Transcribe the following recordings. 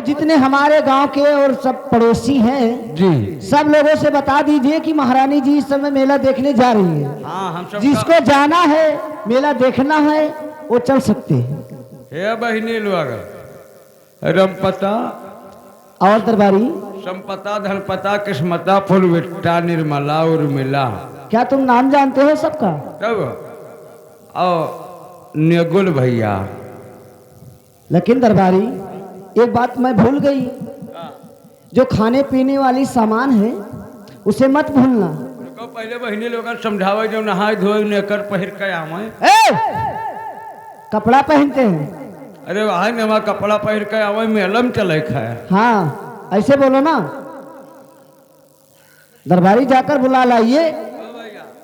जितने हमारे गांव के और सब पड़ोसी हैं जी सब लोगों से बता दीजिए कि महारानी जी इस समय मेला देखने जा रही है। हाँ हम सब जिसको जाना है मेला देखना है वो चल सकते हैं। हे बहिनी लोग रमपता और दरबारी संपता धनपता किस्मता फुलविट्टा निर्मला उर्मिला क्या तुम नाम जानते हो सबका? तब और नेगुल भैया। लेकिन दरबारी एक बात मैं भूल गई, जो खाने पीने वाली सामान है उसे मत भूलना। रुको पहले बहिनी लोग समझावे जो नहाय धोए नेकर पहिर के आवे। कपड़ा पहनते हैं। अरे वहाँ नमा कपड़ा पहिर के आवे मेलम चले खाए। हाँ ऐसे बोलो ना। दरबारी जाकर बुला लाइए।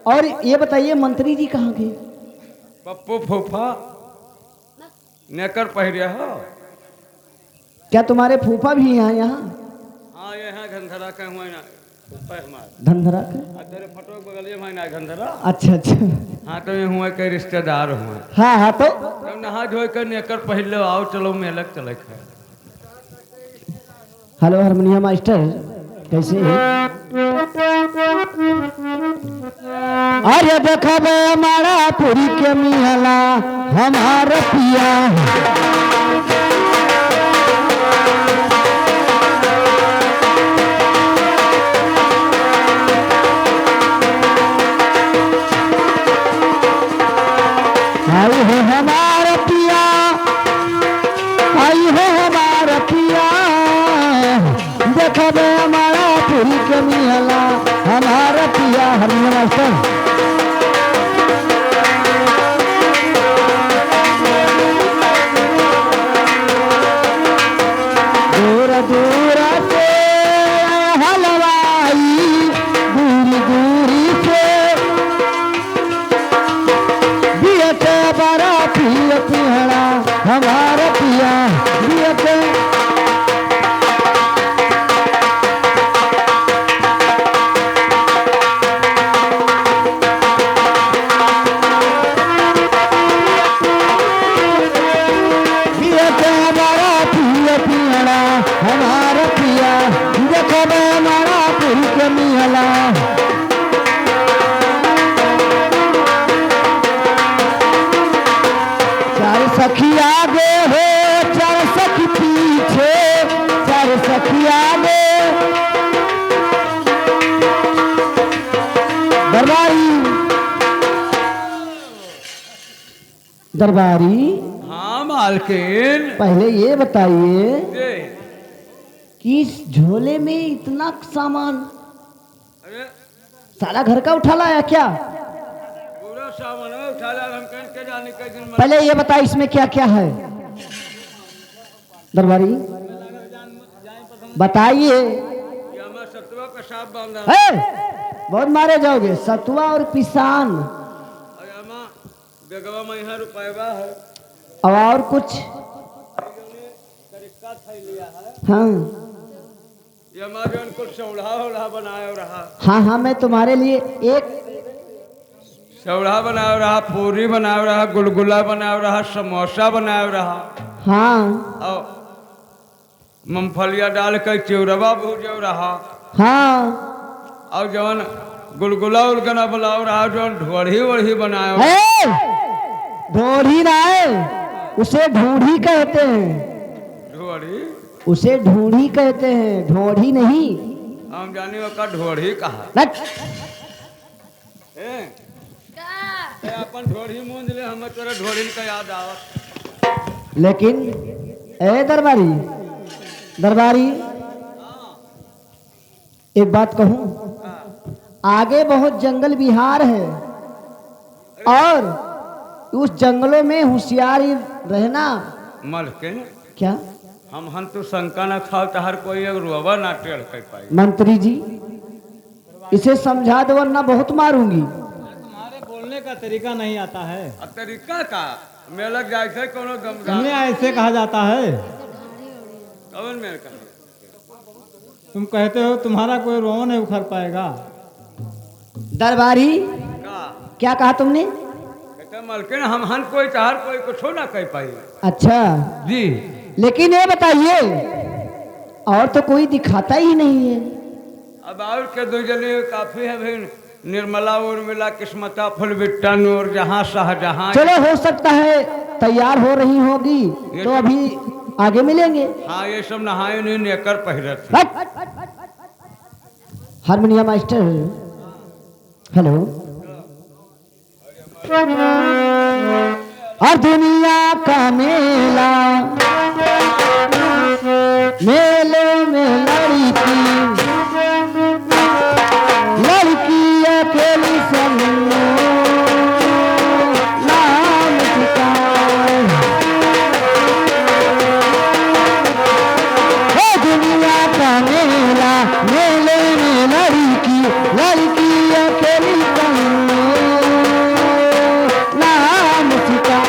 और ये बताइए मंत्री जी कहाँ गए? पप्पू फूफा नेकर पहिरे हो। क्या तुम्हारे फूफा भी हैं यहाँ? हाँ ये है घंधरा के हुए ना धनधरा का? तेरे फटो बगलिए में ना घंधरा। अच्छा अच्छा। हाँ तो ये हुए के रिश्तेदार हुए। हाँ हाँ तो नहा धोए कर नेकर पहिर लो आओ चलो मेलक चले खाए। हेलो हारमोनियम मास्टर कैसे है? अरे देखबे हमारा पूरी के मिहला हमारा पिया आई हो हमारा पिया, आई हो हमारा पिया, देखबे हमारा पूरी के मिहला हमारा पिया। हारमोनियम मास्टर दूर दूर से हलवाई दूरी दूरी से बियते बड़ा पिया पिहड़ा हमारा पिया बियते। हमारा पिया देखो हमारा पुरी के मिहला। चार सखी आगे हो चार सखी पीछे, चार सखी आगे। दरबारी दरबारी हाँ मालकिन पहले ये बताइए जी। कि इस झोले में इतना सामान अरे सारा घर का उठा लाया क्या? पूरा सामान उठा ला हम कहीं के जाने के दिन पहले ये बता इसमें क्या क्या है दरबारी बताइए। ये हमारा सतुआ का साफ बांधा बहुत मारे जाओगे। सतुआ और पिसान अरे हमारा बेगवा में यहाँ रुपया है और कुछ? तरीका थई लिया है। हाँ ये हमारे कुछ सौड़ा बनाया रहा। हाँ हाँ मैं तुम्हारे लिए एक सौड़ा बनाया रहा, पूरी बनाया रहा, गुलगुला बनाया रहा, समोसा बनाया रहा। हाँ और मूंगफलिया डाल कर चिवरवा भूज रहा। हाँ और जवन गुलगुला उलगना बनाओ रहा, जवन ढोढ़ी वढ़ी बनाया। ढोढ़ी ना है उसे ढूंढी कहते हैं। ढोढ़ी उसे ढूंढी कहते हैं, ढोढ़ी नहीं। हम जानी का ढोढ़ी कहा। अपन ढोढ़ी मूंज ले हमें तोरा ढोढ़ी का याद आवत। लेकिन ए दरबारी दरबारी एक बात कहूं, आगे बहुत जंगल बिहार है और उस जंगलों में होशियार रहना। मलकिन क्या हम तो शंका न खाओ तो हर कोई एक रुआ ना टेढ़ कर पाई। मंत्री जी इसे समझा दो वरना बहुत मारूंगी। तुम्हारे बोलने का तरीका नहीं आता है। तरीका का मेलक जाए थे कोनो तुम्हें ऐसे कहा जाता है। कौन मेल का तुम कहते हो तुम्हारा कोई रोह नहीं उखड़ पाएगा। दरबारी का क्या कहा तुमने? कहते मलकिन हम हन कोई तो हर कोई कुछ ना कह पाई। अच्छा जी लेकिन ये बताइए और तो कोई दिखाता ही नहीं है। अब और के दो जने काफी है भाई, निर्मला उर्मिला किस्मता फुल बिट्टन और जहाँ शाहजहाँ। चलो हो सकता है तैयार हो रही होगी तो अभी आगे मिलेंगे। हाँ ये सब नहाए नहीं नेकर पहिरत। Harmonium master hello. और दुनिया का मेला, मेले में लड़की लड़की अकेली संग नाम पुकार। ओ दुनिया का मेला, मेले में लड़की लड़की अकेली संग नाम पुकार।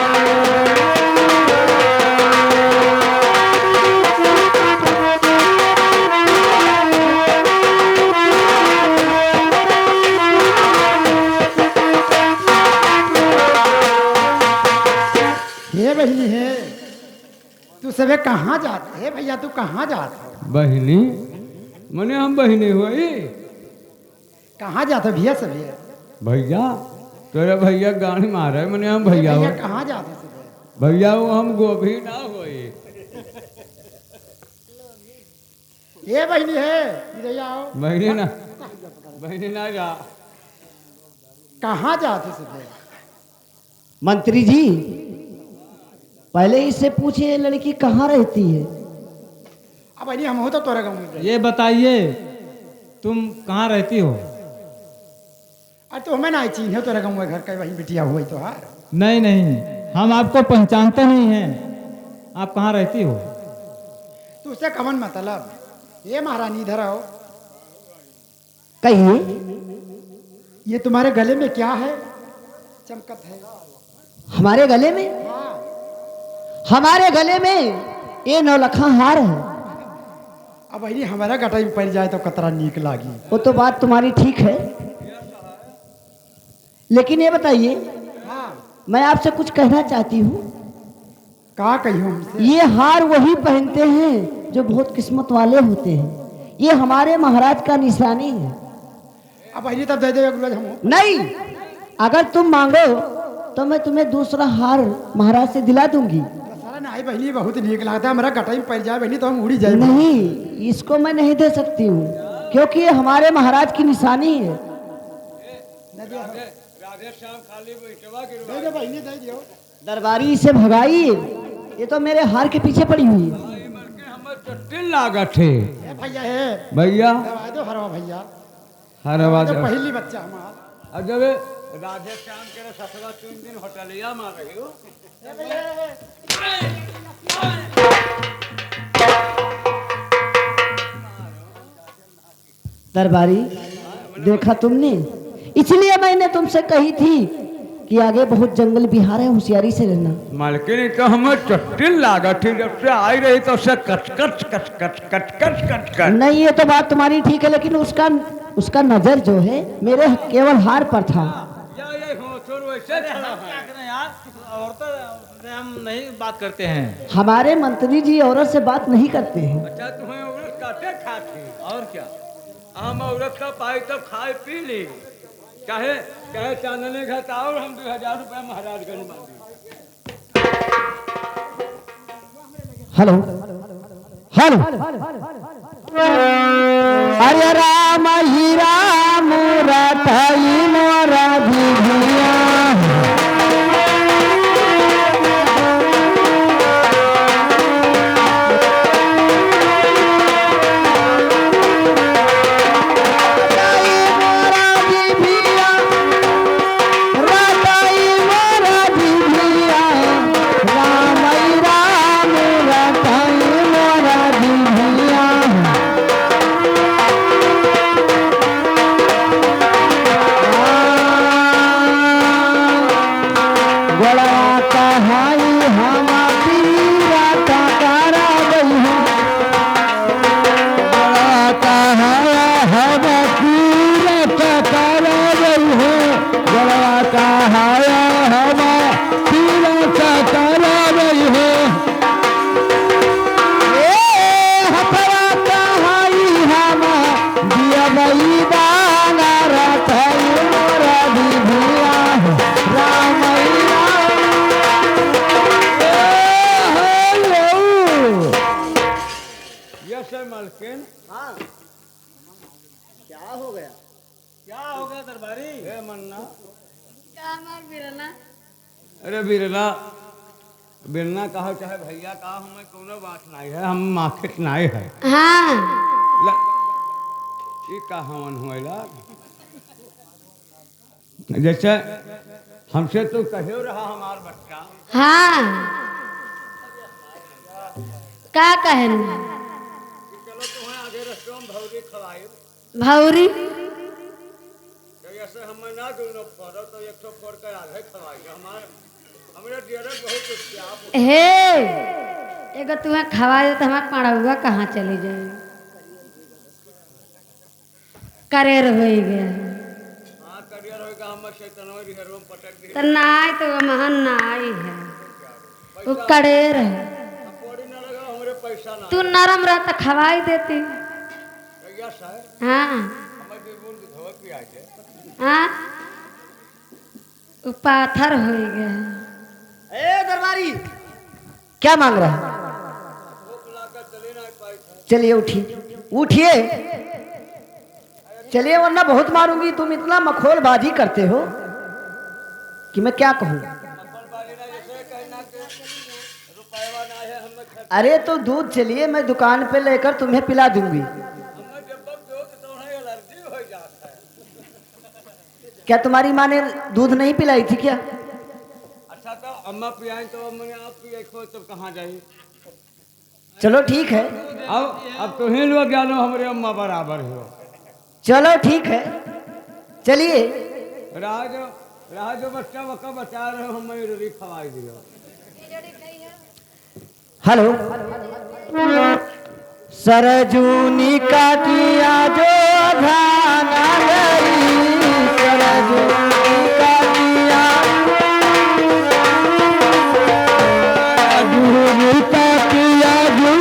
हे बहनी है, तू सबे कहाँ जाते है भैया? तू कहाँ जाते? बहिनी मने हम बहिनी हुई। कहाँ जाते भैया सभी? भैया तेरे भैया गाड़ी मारे मने हम भैया हो। भैया कहाँ जाते सभी? भैया वो हम गोभी ना होई। ये बहनी है, इधर आओ। बहिनी ना जा। कहाँ जाते सभी? मंत्री जी पहले इससे पूछिए लड़की कहाँ रहती है। अब बहनी हम हो तो तोरा गाँव में। ये बताइए तुम कहाँ रहती हो? अरे तो हमें ना चिन्ह तोरा गाँव में घर का वही बिटिया हुई तो हार। नहीं नहीं, हम आपको पहचानते नहीं हैं। आप कहाँ रहती हो? तू उससे कमन मतलब? ये महारानी इधर आओ। कहिए। ये तुम्हारे गले में क्या है? चमकत है। हमारे गले में? हाँ। हमारे गले में ये नौलखा हार है। अब बहनी हमारा गटाई में पड़ जाए तो कतरा नीक लागी। वो तो बात तुम्हारी ठीक है, लेकिन ये बताइए हाँ। मैं आपसे कुछ कहना चाहती हूँ। कहा कही हमसे? ये हार वही पहनते हैं जो बहुत किस्मत वाले होते हैं। ये हमारे महाराज का निशानी है। अब बहनी तब दे दे हम। नहीं, अगर तुम मांगो तो मैं तुम्हें दूसरा हार महाराज से दिला दूंगी। सारा नहीं बहनी बहुत नीक लगता है। हमारा गटाई में पड़ जाए बहनी तो हम उड़ी जाए। नहीं, इसको मैं नहीं दे सकती हूँ क्योंकि ये हमारे महाराज की निशानी है। राधे श्याम खाली दे दे बहनी, दे दियो। दरबारी से भगाई, ये तो मेरे हार के पीछे पड़ी हुई है। चट्टिल लागत है ए भैया है भैया। दवा दो हरवा भैया। हर आवाज तो पहली बच्चा हमारा। अब जब राधे श्याम के ससुरा 3 दिन होटलिया में रही हो। दरबारी देखा तुमने, इसलिए मैंने तुमसे कही थी कि आगे बहुत जंगल बिहार है, होशियारी से रहना। मालकिन तो हमें चट्टिल लागत थी, जब से आई रही तो उससे कच कच कच कच कच कच कच कच। नहीं, ये तो बात तुम्हारी ठीक है, लेकिन उसका नजर जो है मेरे केवल हार पर था। हम नहीं बात करते हैं। हमारे मंत्री जी औरत से बात नहीं करते हैं। अच्छा तुम्हें औरत काटे खाती और क्या? हम औरत का पाई तब खाए पी ली। चाहे चाहे चांदनी घाटा और हम 2000 रुपया महाराजगंज मांगी। हेलो अरे राम ही राम रटाई मोरा भिभिया। यस मालकिन। हाँ क्या हो गया? क्या होगा दरबारी? हे मन्ना। क्या मार बिरना? अरे बिरला बिरना कहो चाहे भैया कहा हमें कोनो बात नहीं है, हम मार्केट नहीं है। हाँ ये का हमन हुएला जैसे हमसे तो कहो रहा हमार बच्चा। हाँ का कहन चलो तुम्हें आगे रस्तों में भौरी खवाए। भौरी जैसे हमें ना दोनों फोड़ो तो एक तो फोड़ कर आगे खवाए हमारे हमारे डियरे बहुत उत्याप। हे एगो तुम्हें खवा दे तो हमारा पड़ौआ कहाँ चले जाए? करेर हो गया हाँ करियर होगा हम शैतानों रिहरों में पटक दी। तो नाई तो महान नाई है, वो करेर है। पौड़ी ना लगा हमारे पैसा ना। तू नरम रहता खवाई देती। भैया साहब हाँ हमें भी बूंद धोए पिया के। हाँ वो पाथर हो गया। ए दरबारी क्या मांग रहा है? भूख लाकर चले ना पाई था। चलिए उठिए उठिए चलिए वरना बहुत मारूंगी। तुम इतना मखौलबाजी करते हो कि मैं क्या कहूँ। बाली ना जैसे कहना के रुपया ना है हमें खर्च। अरे तो दूध चलिए मैं दुकान पे लेकर तुम्हें पिला दूंगी। हमें जब तक दो तो उन्हें एलर्जी हो जाता है। क्या तुम्हारी माँ ने दूध नहीं पिलाई थी क्या? अच्छा तो अम्मा पियाएं तो मैंने आप पिए खो तब कहाँ जाए। चलो ठीक है अब तो ही लोग जानो हमारे अम्मा बराबर हो। चलो ठीक है चलिए। राज राज बच्चा वक्का बचा रहे हो हमें रोटी खवाई दियो। हेलो सरजूनी का किया जो धाना गई सरजूनी का किया सरजूनी का किया जो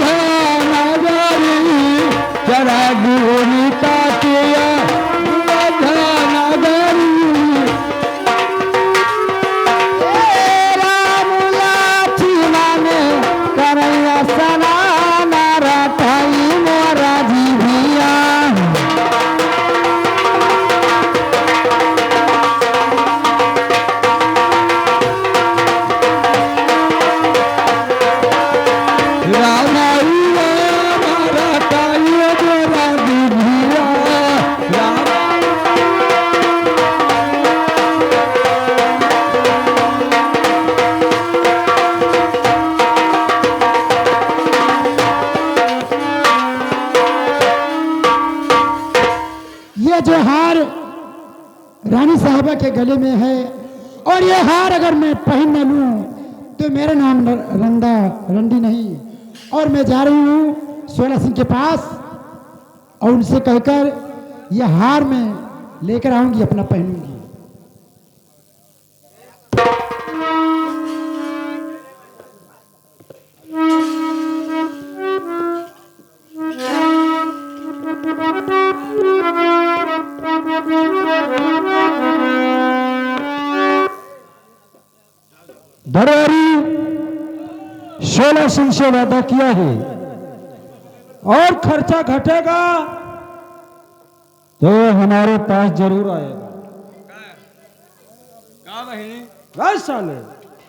धाना गई सरजूनी का किया जो धाना गई राम लाछिना में करैया सना नारा ताई मोरा जी भिया। ये जो हार रानी साहबा के गले में है और ये हार अगर मैं पहन न लूं तो मेरा नाम रंदा रंडी नहीं। और मैं जा रही हूँ सोला सिंह के पास और उनसे कहकर यह हार मैं लेकर आऊंगी अपना पहनूंगी। दरबारी 16 सिंह से वादा किया है और खर्चा घटेगा तो हमारे पास जरूर आएगा। कहाँ बहिनी बस साले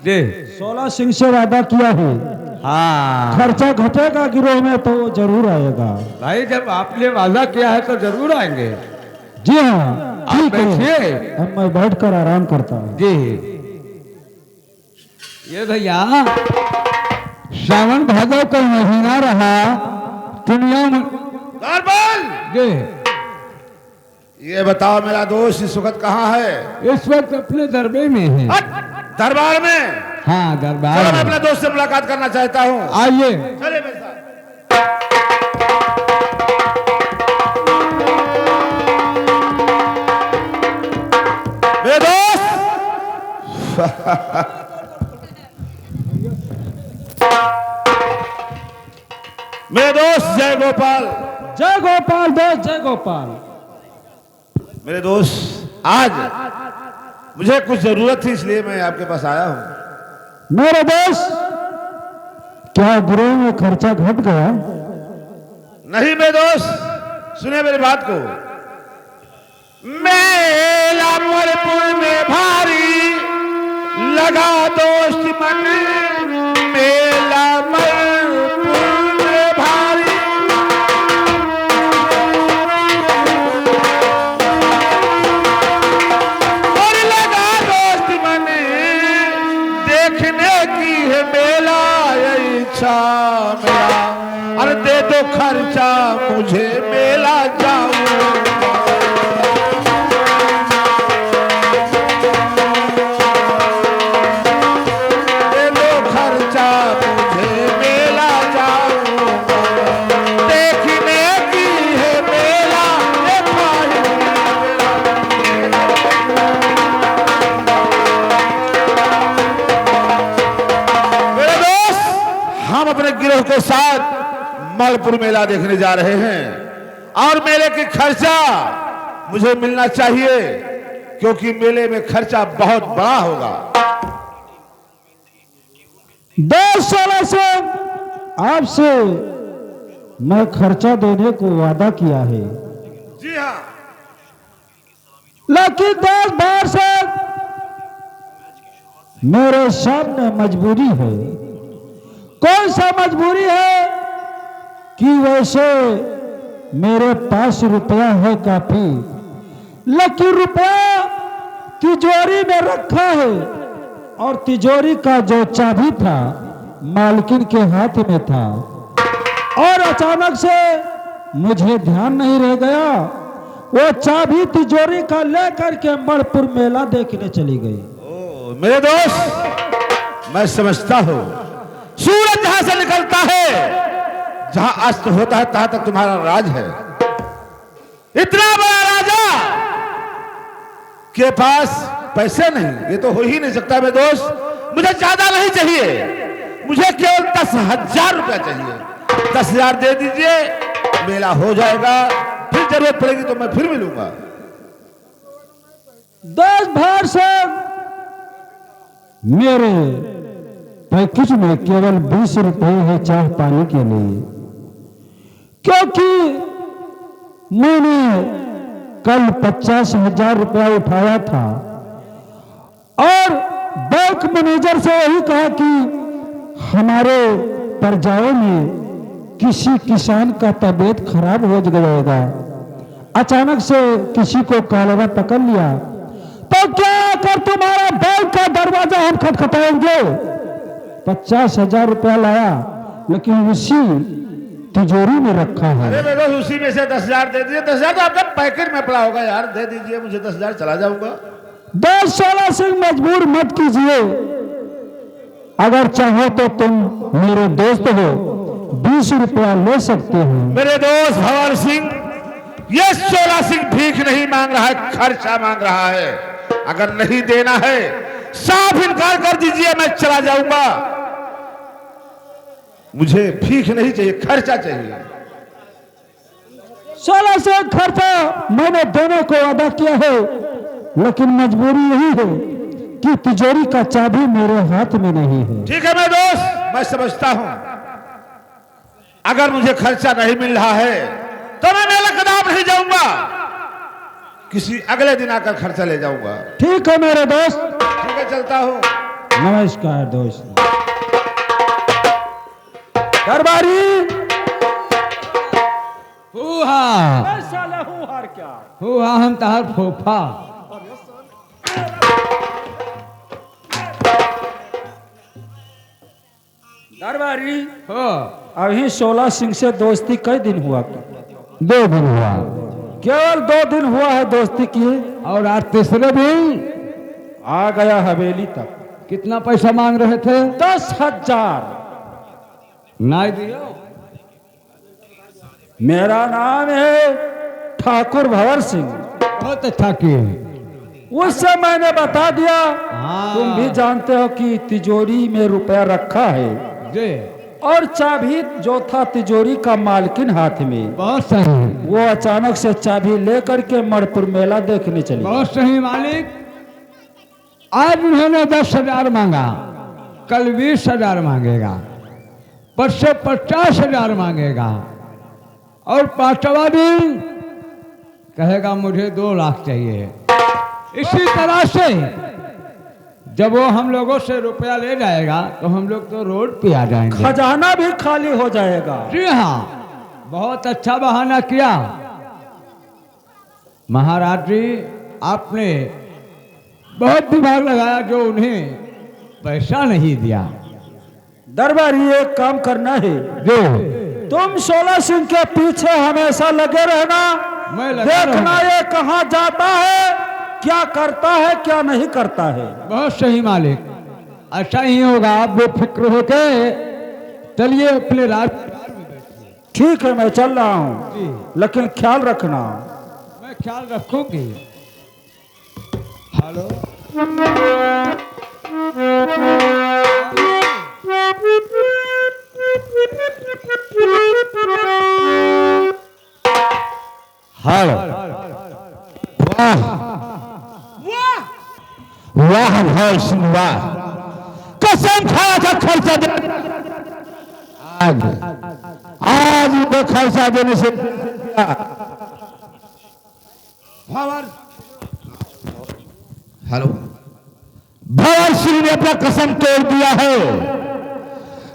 दे 16 सिंह से वादा किया है, हाँ खर्चा घटेगा गिरोह में तो वो जरूर आएगा। भाई जब आपने वादा किया है तो जरूर आएंगे। जी हाँ आप ठीक है, बैठिए। अब मैं बैठकर आराम करता हूँ। जी ये भैया सावन भादव का महीना रहा दुनिया में। दरबार जी ये बताओ मेरा दोस्त इस वक्त कहाँ है? इस वक्त अपने दरबार में है। हट! दरबार में? हाँ चलो दरबार मैं में। अपने दोस्त से मुलाकात करना चाहता हूँ। आइए। चलिए मेरे साथ। मेरे दोस्त मेरे दोस्त जय गोपाल। जय गोपाल दोस्त जय गोपाल। मेरे दोस्त आज मुझे कुछ जरूरत थी इसलिए मैं आपके पास आया हूँ। मेरे दोस्त क्या गिरोह में खर्चा घट गया? नहीं मेरे दोस्त, सुने मेरी बात को। मेला मणिपुर में भारी लगा दोस्त मन, मेला मणिपुर में भारी। और लगा दोस्त मन, देखने की है मेला ये इच्छा मेरा। अरे दे दो खर्चा मुझे मेला जाऊं। अपने गिरोह के साथ मणिपुर मेला देखने जा रहे हैं और मेले की खर्चा मुझे मिलना चाहिए, क्योंकि मेले में खर्चा बहुत बड़ा होगा। 10 साल से आपसे मैं खर्चा देने को वादा किया है, जी हाँ, लेकिन 10 बार से मेरे सामने मजबूरी है। कौन सा मजबूरी है कि वैसे मेरे पास रुपया है काफी, लेकिन रुपया तिजोरी में रखा है और तिजोरी का जो चाबी था मालकिन के हाथ में था, और अचानक से मुझे ध्यान नहीं रह गया, वो चाबी तिजोरी का लेकर के मणिपुर मेला देखने चली गई। ओ मेरे दोस्त, मैं समझता हूं सूरज जहां से निकलता है, जहां अस्त होता है, तहां तक तुम्हारा राज है। इतना बड़ा राजा के पास पैसे नहीं, ये तो हो ही नहीं सकता मेरे दोस्त। मुझे ज्यादा नहीं चाहिए, मुझे केवल 10,000 रुपया चाहिए। 10,000 दे दीजिए, मेला हो जाएगा, फिर जरूरत पड़ेगी तो मैं फिर मिलूंगा। 10 बार से मेरे पैकेज में केवल 20 रुपए है चाय पानी के लिए, क्योंकि मैंने कल 50,000 रुपया उठाया था और बैंक मैनेजर से यही कहा कि हमारे प्रजाओं में किसी किसान का तबीयत खराब हो जाएगा, अचानक से किसी को कॉलेरा पकड़ लिया, तो क्या कर तुम्हारा बैंक का दरवाजा हम खटखटाएंगे। 50,000 रुपया लाया, लेकिन उसी तिजोरी में रखा है। अरे मेरे दोस्त, उसी में से 10,000 दे दीजिए। 10,000 तो आपका पैकेट में पड़ा होगा यार, दे दीजिए मुझे 10,000, चला जाऊंगा। 10 साल से मजबूर मत कीजिए, अगर चाहो तो तुम मेरे दोस्त हो, 20 रुपया ले सकते हो। मेरे दोस्त भंवर सिंह, ये 16 सिंह भीख नहीं मांग रहा है, खर्चा मांग रहा है। अगर नहीं देना है साफ इनकार कर दीजिए, मैं चला जाऊंगा। मुझे भीख नहीं चाहिए, खर्चा चाहिए। 16 से खर्चा मैंने देने को वादा किया है, लेकिन मजबूरी यही है कि तिजोरी का चाबी मेरे हाथ में नहीं है। ठीक है मेरे दोस्त, मैं समझता हूं, अगर मुझे खर्चा नहीं मिल रहा है तो मैं मेला कदाप नहीं जाऊंगा, किसी अगले दिन आकर खर्चा ले जाऊंगा। ठीक है मेरे दोस्त, ठीक है, चलता हूं। नमस्कार दोस्त। दरबारी हुआ साला हूँ हार क्या? हुआ हम तहार फोफा। दरबारी हो अभी 16 सिंह से दोस्ती कई दिन हुआ? 2 दिन हुआ, केवल 2 दिन हुआ है दोस्ती किए, और आज तीसरे दिन आ गया हवेली तक। कितना पैसा मांग रहे थे? 10,000। नहीं दिया। मेरा नाम है ठाकुर भंवर सिंह। बहुत अच्छा किए। उससे मैंने बता दिया, हाँ। तुम भी जानते हो कि तिजोरी में रुपया रखा है, जी, और चाबी जो था तिजोरी का मालकिन हाथ में। बहुत सही, वो अचानक से चाबी लेकर के मणिपुर मेला देखने चली। बहुत सही मालिक। आज उन्होंने 10,000 मांगा, कल 20,000 मांगेगा, परसों 50,000 मांगेगा, और 5वां दिन कहेगा मुझे 2 लाख चाहिए। इसी तरह से जब वो हम लोगों से रुपया ले जाएगा तो हम लोग तो रोड पे आ जाएंगे, खजाना भी खाली हो जाएगा। जी हाँ, बहुत अच्छा बहाना किया महाराज जी, आपने बहुत दिमाग लगाया जो उन्हें पैसा नहीं दिया। दरबारी एक काम करना है, जो तुम 16 सिंह के पीछे हमेशा लगे रहना, मैं लगा देखना रहूंगा। ये कहाँ जाता है, क्या करता है, क्या नहीं करता है। बहुत सही मालिक, ऐसा ही होगा। आप बेफिक्र होके चलिए अपने राज। ठीक है मैं चल रहा हूँ, लेकिन ख्याल रखना। मैं ख्याल रखूंगी। Hello, hello. वाह वाह भाई सिंह वाह, कसम खाया था खर्चा दे, आज उनको खर्चा देने से हेलो, भंवर सिंह ने अपना कसम तोड़ दिया है।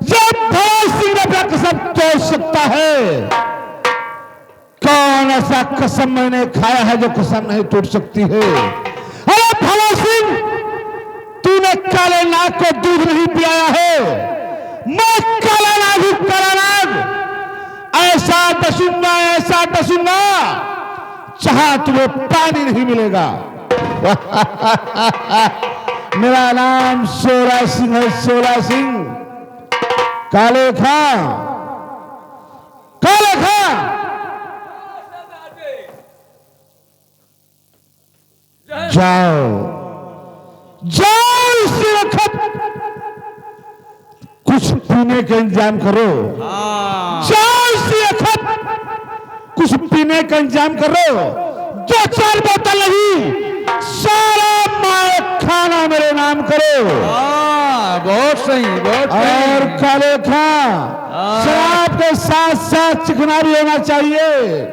जब भंवर सिंह ने अपना कसम तोड़ सकता है, कौन ऐसा कसम मैंने खाया है जो कसम नहीं टूट सकती है। अरे भंवर सिंह, तूने काले नाग को दूध नहीं पिलाया है, मैं काला नाग हूं, काला नाग। ऐसा डसूंगा जहां तुम्हें पानी नहीं मिलेगा। मेरा नाम सोला सिंह है, सोला सिंह। काले खां, काले खां, जाओ जाओ, इसी वक्त कुछ पीने का इंतजाम करो। जाओ इसी वक्त कुछ पीने का इंतजाम करो। 2-4 बोतल नहीं, सारा माल खाना मेरे नाम करो। बहुत सही, बहुत सही। और काले खां, शराब के साथ साथ चिकना भी होना चाहिए।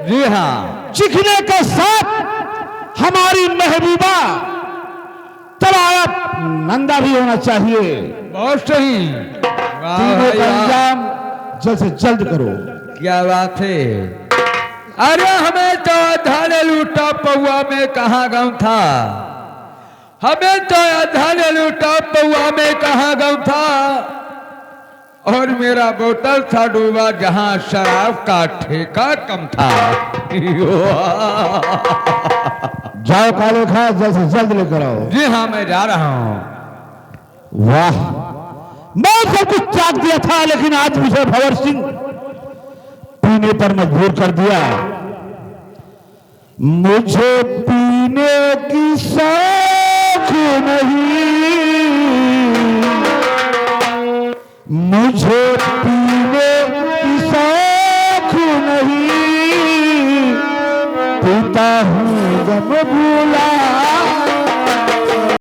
जी हाँ, चिकने के साथ हमारी महबूबा तलाब नंदा भी होना चाहिए। बहुत सही। वाह तीनों भाई का वाह। इंतजाम जल्द से जल्द करो। क्या बात है। अरे हमें तो धाने लूटा पौआ में कहाँ गाँव था, हमें तो धाने लूटा पौआ में कहाँ गाँव था, और मेरा बोतल था डूबा जहाँ शराब का ठेका कम था। जाओ काले खां, जल्द से जल्द लेकर आओ। जी हाँ, मैं जा रहा हूँ। वाह, मैं सब कुछ त्याग दिया था, लेकिन आज मुझे भंवर सिंह पीने पर मजबूर कर दिया। मुझे पीने की शौक नहीं, मुझे पीने की शौक नहीं, पीता हूँ गम भूला